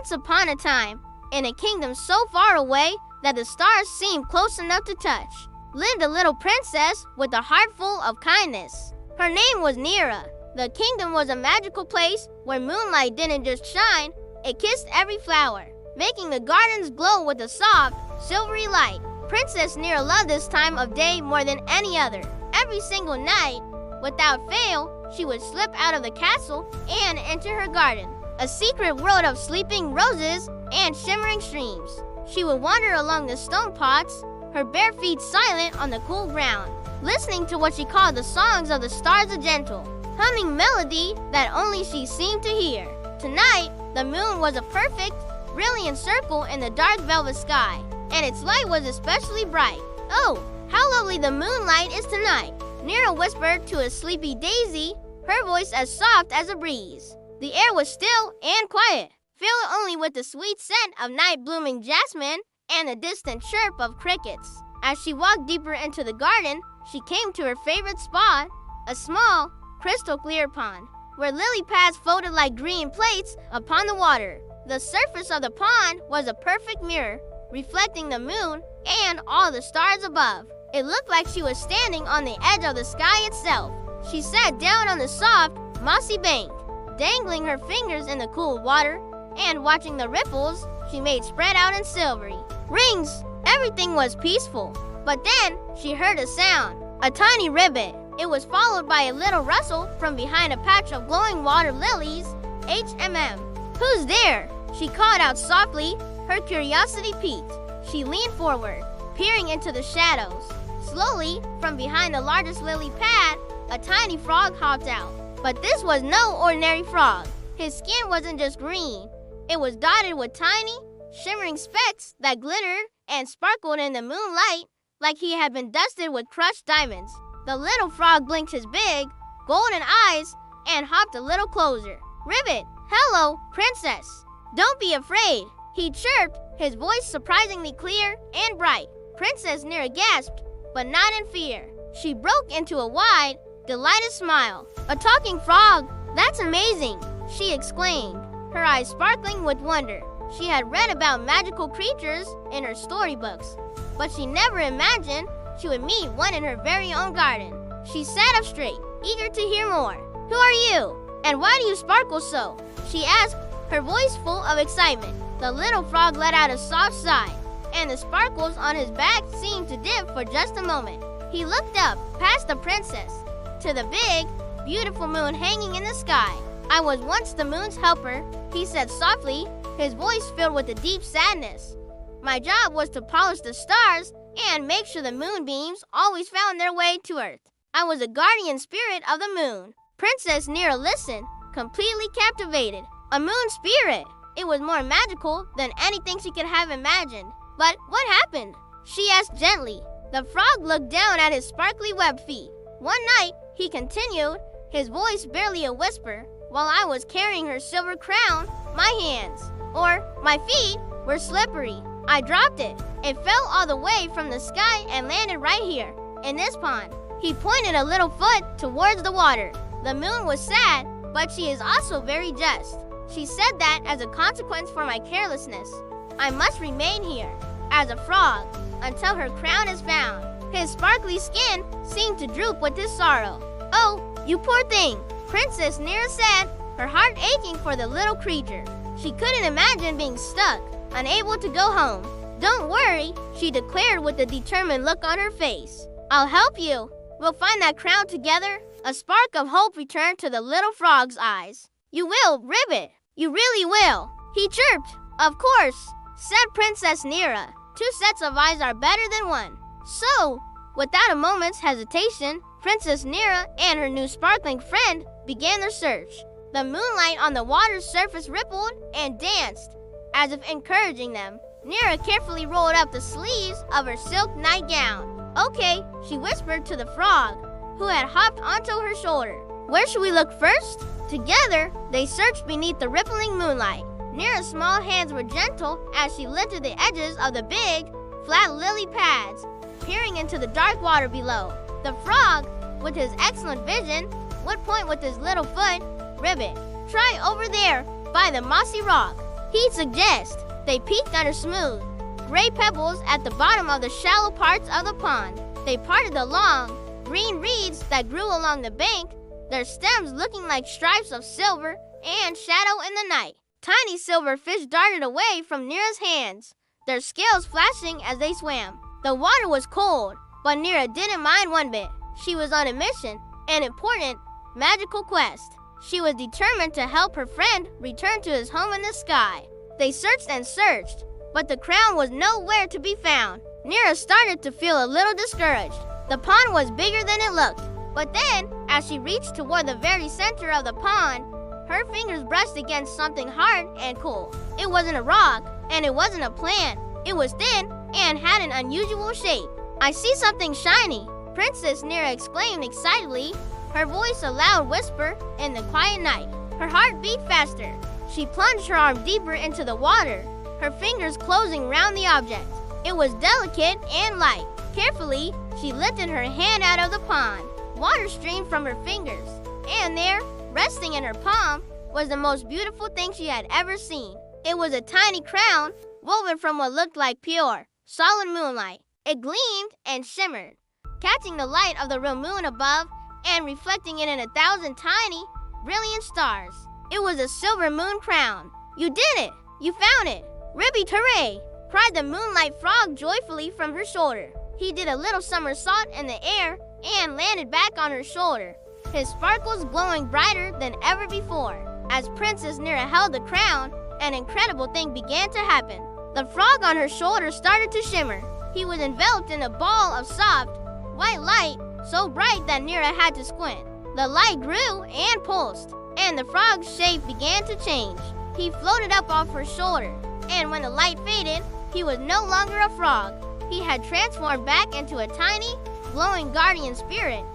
Once upon a time, in a kingdom so far away that the stars seemed close enough to touch, lived a little princess with a heart full of kindness. Her name was Nira. The kingdom was a magical place where moonlight didn't just shine, it kissed every flower, making the gardens glow with a soft, silvery light. Princess Nira loved this time of day more than any other. Every single night, without fail, she would slip out of the castle and enter her garden, a secret world of sleeping roses and shimmering streams. She would wander along the stone pots, her bare feet silent on the cool ground, listening to what she called the songs of the stars, a gentle, humming melody that only she seemed to hear. Tonight, the moon was a perfect, brilliant circle in the dark velvet sky, and its light was especially bright. "Oh, how lovely the moonlight is tonight," Nira whispered to a sleepy Daisy, her voice as soft as a breeze. The air was still and quiet, filled only with the sweet scent of night-blooming jasmine and the distant chirp of crickets. As she walked deeper into the garden, she came to her favorite spot, a small, crystal-clear pond, where lily pads floated like green plates upon the water. The surface of the pond was a perfect mirror, reflecting the moon and all the stars above. It looked like she was standing on the edge of the sky itself. She sat down on the soft, mossy bank, dangling her fingers in the cool water, and watching the ripples she made spread out in silvery rings. Everything was peaceful, but then she heard a sound, a tiny ribbit. It was followed by a little rustle from behind a patch of glowing water lilies. "HMM, who's there?" she called out softly, her curiosity piqued. She leaned forward, peering into the shadows. Slowly, from behind the largest lily pad, a tiny frog hopped out. But this was no ordinary frog. His skin wasn't just green. It was dotted with tiny, shimmering specks that glittered and sparkled in the moonlight like he had been dusted with crushed diamonds. The little frog blinked his big, golden eyes and hopped a little closer. "Ribbit, hello, princess. Don't be afraid," he chirped, his voice surprisingly clear and bright. Princess Nira gasped, but not in fear. She broke into a wide, delighted smile. "A talking frog? That's amazing," she exclaimed, her eyes sparkling with wonder. She had read about magical creatures in her storybooks, but she never imagined she would meet one in her very own garden. She sat up straight, eager to hear more. "Who are you? And why do you sparkle so?" she asked, her voice full of excitement. The little frog let out a soft sigh, and the sparkles on his back seemed to dip for just a moment. He looked up, past the princess, to the big, beautiful moon hanging in the sky. "I was once the moon's helper," he said softly, his voice filled with a deep sadness. "My job was to polish the stars and make sure the moonbeams always found their way to Earth. I was a guardian spirit of the moon." Princess Nira listened, completely captivated. A moon spirit! It was more magical than anything she could have imagined. "But what happened?" she asked gently. The frog looked down at his sparkly web feet. "One night," he continued, his voice barely a whisper, "while I was carrying her silver crown, my feet were slippery. I dropped it. It fell all the way from the sky and landed right here, in this pond." He pointed a little foot towards the water. "The moon was sad, but she is also very just. She said that as a consequence for my carelessness, I must remain here, as a frog, until her crown is found." His sparkly skin seemed to droop with his sorrow. "Oh, you poor thing," Princess Nira said, her heart aching for the little creature. She couldn't imagine being stuck, unable to go home. "Don't worry," she declared with a determined look on her face. "I'll help you. We'll find that crown together." A spark of hope returned to the little frog's eyes. "You will, Ribbit. You really will," he chirped. "Of course," said Princess Nira. "Two sets of eyes are better than one." So, without a moment's hesitation, Princess Nira and her new sparkling friend began their search. The moonlight on the water's surface rippled and danced, as if encouraging them. Nira carefully rolled up the sleeves of her silk nightgown. "Okay," she whispered to the frog, who had hopped onto her shoulder. "Where should we look first?" Together, they searched beneath the rippling moonlight. Nira's small hands were gentle as she lifted the edges of the big, flat lily pads, peering into the dark water below. The frog, with his excellent vision, would point with his little foot. "Ribbit, try over there, by the mossy rock." He'd suggest they peeked under smooth, gray pebbles at the bottom of the shallow parts of the pond. They parted the long, green reeds that grew along the bank, their stems looking like stripes of silver and shadow in the night. Tiny silver fish darted away from Nira's hands, their scales flashing as they swam. The water was cold, but Nira didn't mind one bit. She was on a mission, an important, magical quest. She was determined to help her friend return to his home in the sky. They searched and searched, but the crown was nowhere to be found. Nira started to feel a little discouraged. The pond was bigger than it looked. But then, as she reached toward the very center of the pond, her fingers brushed against something hard and cool. It wasn't a rock, and it wasn't a plant. It was thin and had an unusual shape. "I see something shiny," Princess Nira exclaimed excitedly, her voice a loud whisper in the quiet night. Her heart beat faster. She plunged her arm deeper into the water, her fingers closing round the object. It was delicate and light. Carefully, she lifted her hand out of the pond. Water streamed from her fingers, and there, resting in her palm, was the most beautiful thing she had ever seen. It was a tiny crown woven from what looked like pure, solid moonlight. It gleamed and shimmered, catching the light of the real moon above and reflecting it in 1,000 tiny, brilliant stars. It was a silver moon crown. "You did it! You found it! Ribby hooray!" cried the moonlight frog joyfully from her shoulder. He did a little somersault in the air and landed back on her shoulder, his sparkles glowing brighter than ever before. As Princess Nira held the crown, an incredible thing began to happen. The frog on her shoulder started to shimmer. He was enveloped in a ball of soft, white light, so bright that Nira had to squint. The light grew and pulsed, and the frog's shape began to change. He floated up off her shoulder, and when the light faded, he was no longer a frog. He had transformed back into a tiny, glowing guardian spirit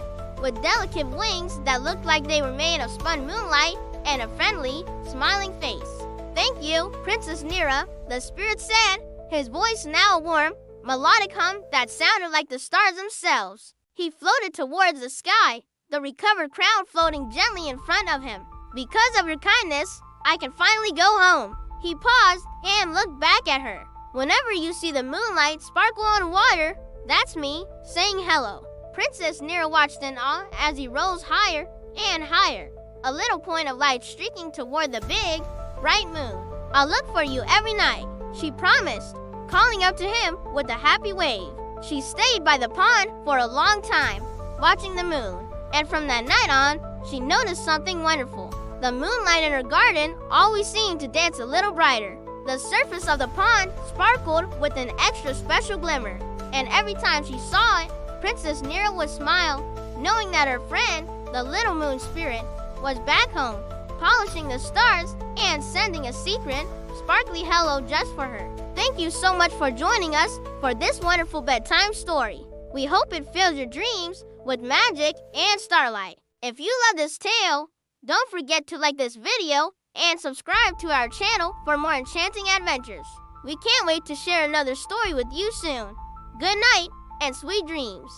with delicate wings that looked like they were made of spun moonlight and a friendly, smiling face. "Thank you, Princess Nira," the spirit said, his voice now a warm, melodic hum that sounded like the stars themselves. He floated towards the sky, the recovered crown floating gently in front of him. "Because of your kindness, I can finally go home." He paused and looked back at her. "Whenever you see the moonlight sparkle on water, that's me saying hello." Princess Nira watched in awe as he rose higher and higher, a little point of light streaking toward the big, bright moon. "I'll look for you every night," she promised, calling up to him with a happy wave. She stayed by the pond for a long time, watching the moon, and from that night on, she noticed something wonderful. The moonlight in her garden always seemed to dance a little brighter. The surface of the pond sparkled with an extra special glimmer, and every time she saw it, Princess Nira would smile, knowing that her friend, the little moon spirit, was back home, polishing the stars and sending a secret, sparkly hello just for her. Thank you so much for joining us for this wonderful bedtime story. We hope it fills your dreams with magic and starlight. If you love this tale, don't forget to like this video and subscribe to our channel for more enchanting adventures. We can't wait to share another story with you soon. Good night and sweet dreams.